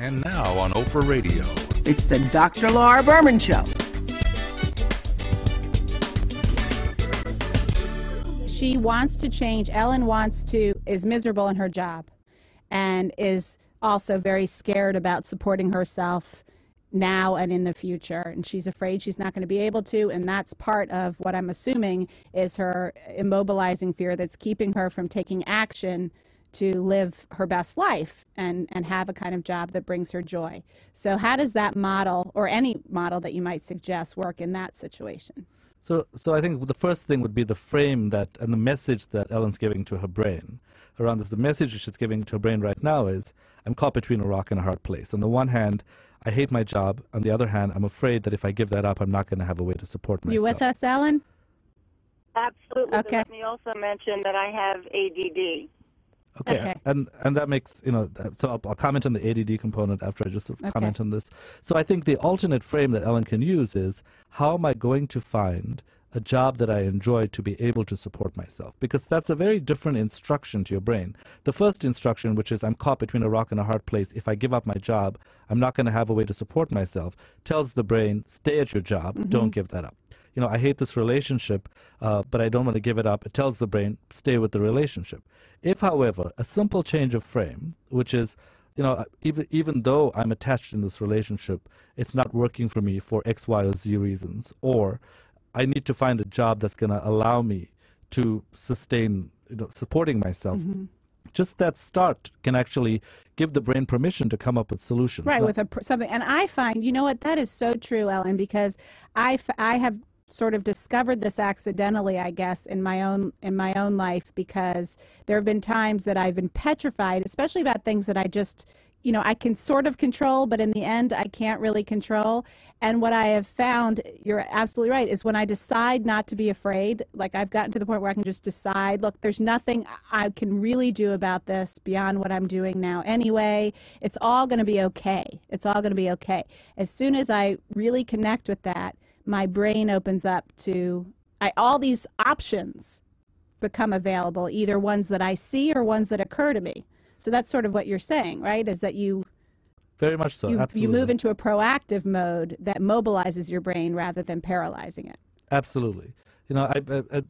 And now on Oprah Radio. It's the Dr. Laura Berman Show. She wants to change. Ellen is miserable in her job and is also very scared about supporting herself now and in the future. And she's afraid she's not going to be able to. And that's part of what I'm assuming is her immobilizing fear that's keeping her from taking action to live her best life and have a kind of job that brings her joy. So how does that model, or any model that you might suggest, work in that situation? So I think the first thing would be the frame that and the message that Ellen's giving to her brain around this. The message she's giving to her brain right now is, I'm caught between a rock and a hard place. On the one hand, I hate my job. On the other hand, I'm afraid that if I give that up, I'm not going to have a way to support myself. You with us, Ellen? Absolutely. Okay. Let me also mention that I have ADD. Okay. And that makes, so I'll comment on the ADD component after I just sort of comment on this. So I think the alternate frame that Ellen can use is, how am I going to find a job that I enjoy to be able to support myself? Because that's a very different instruction to your brain. The first instruction, which is I'm caught between a rock and a hard place. If I give up my job, I'm not going to have a way to support myself, tells the brain, stay at your job, don't give that up. I hate this relationship, but I don't want to give it up. It tells the brain, stay with the relationship. If, however, a simple change of frame, which is, even though I'm attached in this relationship, it's not working for me for X, Y, or Z reasons, or I need to find a job that's going to allow me to sustain, supporting myself. Just that start can actually give the brain permission to come up with solutions. Right, with something. And I find, that is so true, Ellen, because I have sort of discovered this accidentally, I guess, in my own life, because there have been times that I've been petrified, especially about things that I just, I can sort of control, but in the end, I can't really control. And what I have found, you're absolutely right, is when I decide not to be afraid, like I've gotten to the point where I can just decide, look, there's nothing I can really do about this beyond what I'm doing now anyway. It's all going to be okay. It's all going to be okay. As soon as I really connect with that, my brain opens up to all these options become available, either ones that I see or ones that occur to me. So that's sort of what you're saying, right? Is that you very much so. Absolutely. You move into a proactive mode that mobilizes your brain rather than paralyzing it. Absolutely. And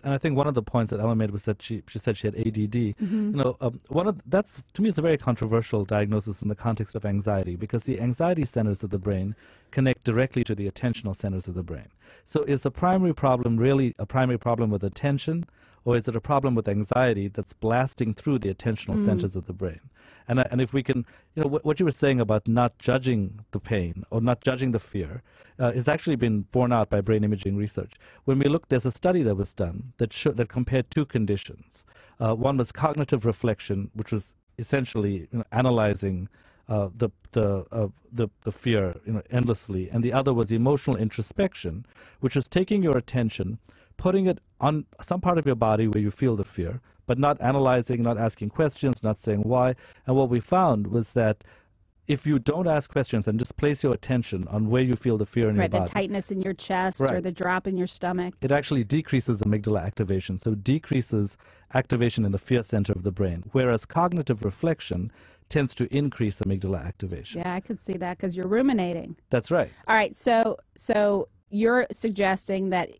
I think one of the points that Ellen made was that she said she had ADD. That's, to me, it's a very controversial diagnosis in the context of anxiety, because the anxiety centers of the brain connect directly to the attentional centers of the brain. So is the primary problem really a primary problem with attention, or is it a problem with anxiety that's blasting through the attentional centers of the brain? And if we can, what you were saying about not judging the pain or not judging the fear has actually been borne out by brain imaging research. When we look, there's a study that was done that compared two conditions. One was cognitive reflection, which was essentially analyzing the fear endlessly, and the other was emotional introspection, which is taking your attention, putting it on some part of your body where you feel the fear, but not analyzing, not asking questions, not saying why. And what we found was that if you don't ask questions and just place your attention on where you feel the fear in your body. Right, the tightness in your chest or the drop in your stomach. It actually decreases amygdala activation, so decreases activation in the fear center of the brain, whereas cognitive reflection tends to increase amygdala activation. Yeah, I could see that because you're ruminating. That's right. All right, so you're suggesting that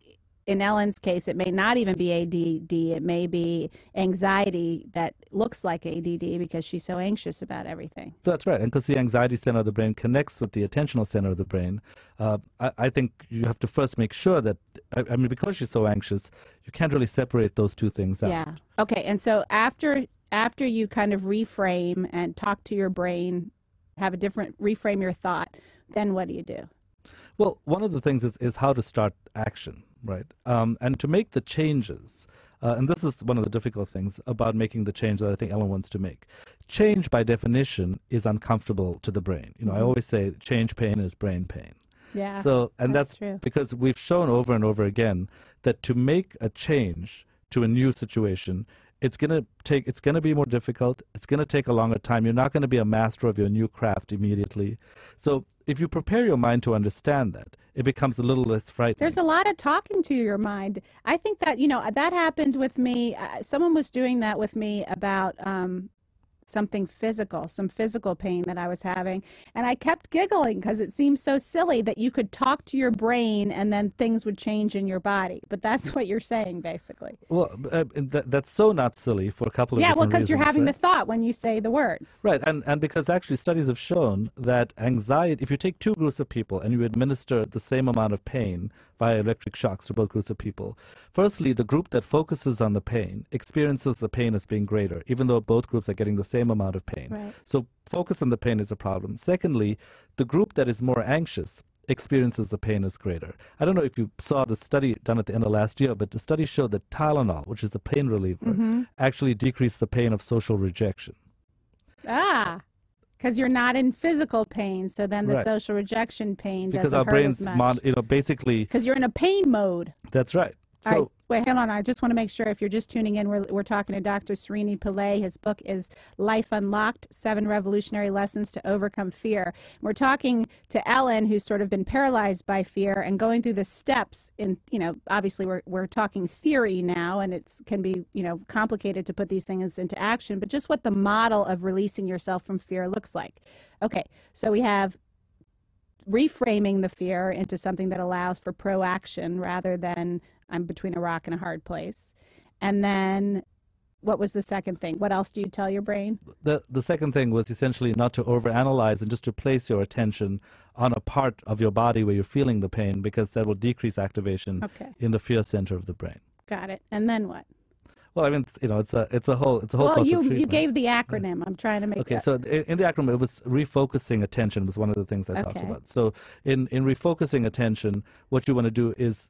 in Ellen's case, it may not even be ADD. It may be anxiety that looks like ADD because she's so anxious about everything. That's right. And because the anxiety center of the brain connects with the attentional center of the brain, I think you have to first make sure that, because she's so anxious, you can't really separate those two things out. Yeah. Okay. And so after you kind of reframe and talk to your brain, reframe your thought, then what do you do? Well, one of the things is how to start action. Right. And to make the changes, and this is one of the difficult things about making the change that I think Ellen wants to make. Change, by definition, is uncomfortable to the brain. I always say change pain is brain pain. Yeah. So, and that's true. Because we've shown over and over again that to make a change to a new situation, it's going to be more difficult. It's going to take a longer time. You're not going to be a master of your new craft immediately. So if you prepare your mind to understand that, it becomes a little less frightening. There's a lot of talking to your mind. I think that, that happened with me. Someone was doing that with me about something physical, some physical pain that I was having. And I kept giggling because it seemed so silly that you could talk to your brain and then things would change in your body. But that's what you're saying, basically. Well, that's so not silly for a couple of Yeah, well, different because you're reasons, having right? the thought when you say the words. Right, and because actually studies have shown that anxiety, if you take two groups of people and you administer the same amount of pain via electric shocks to both groups of people, firstly, the group that focuses on the pain experiences the pain as being greater, even though both groups are getting the same amount of pain. Right. So focus on the pain is a problem. Secondly, the group that is more anxious experiences the pain as greater. I don't know if you saw the study done at the end of last year, but the study showed that Tylenol, which is a pain reliever, actually decreased the pain of social rejection. Ah, because you're not in physical pain, so then the Right. social rejection pain Because doesn't our hurt brains, as much. basically, Because you're in a pain mode. that's right. All right, wait, hold on. I just want to make sure if you're just tuning in, we're talking to Dr. Srini Pillay. His book is Life Unlocked, 7 Revolutionary Lessons to Overcome Fear. We're talking to Ellen, who's sort of been paralyzed by fear and going through the steps in, obviously we're talking theory now, and it can be, complicated to put these things into action, but just what the model of releasing yourself from fear looks like. Okay, so we have reframing the fear into something that allows for proaction rather than I'm between a rock and a hard place. And then what was the second thing? What else do you tell your brain? The second thing was essentially not to overanalyze and just to place your attention on a part of your body where you're feeling the pain, because that will decrease activation in the fear center of the brain. Got it. And then what? Well, I mean, it's a whole Well, you treatment. gave the acronym. I'm trying to make Okay, it. so in the acronym, it was refocusing attention was one of the things I talked Okay. about. So in refocusing attention, what you want to do is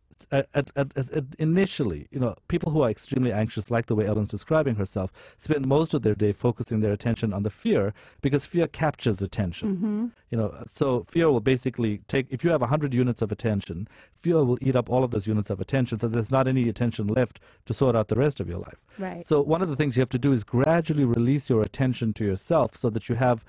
initially, people who are extremely anxious, like the way Ellen's describing herself, spend most of their day focusing their attention on the fear, because fear captures attention. So fear will basically if you have 100 units of attention, fear will eat up all of those units of attention, so there's not any attention left to sort out the rest of your life. Right. So one of the things you have to do is gradually release your attention to yourself so that you have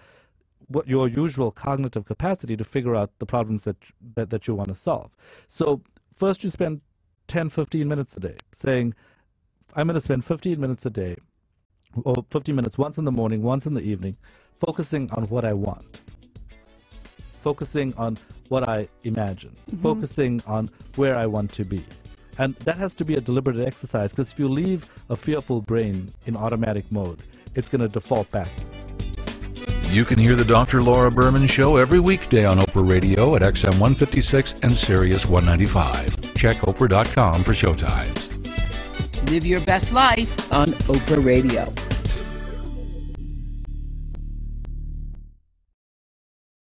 what your usual cognitive capacity to figure out the problems that you want to solve. So first you spend 10, 15 minutes a day saying, I'm going to spend 15 minutes a day, or 15 minutes once in the morning, once in the evening, focusing on what I want, focusing on what I imagine, focusing on where I want to be. And that has to be a deliberate exercise, because if you leave a fearful brain in automatic mode, it's going to default back. You can hear the Dr. Laura Berman Show every weekday on Oprah Radio at XM 156 and Sirius 195. Check Oprah.com for showtimes. Live your best life on Oprah Radio.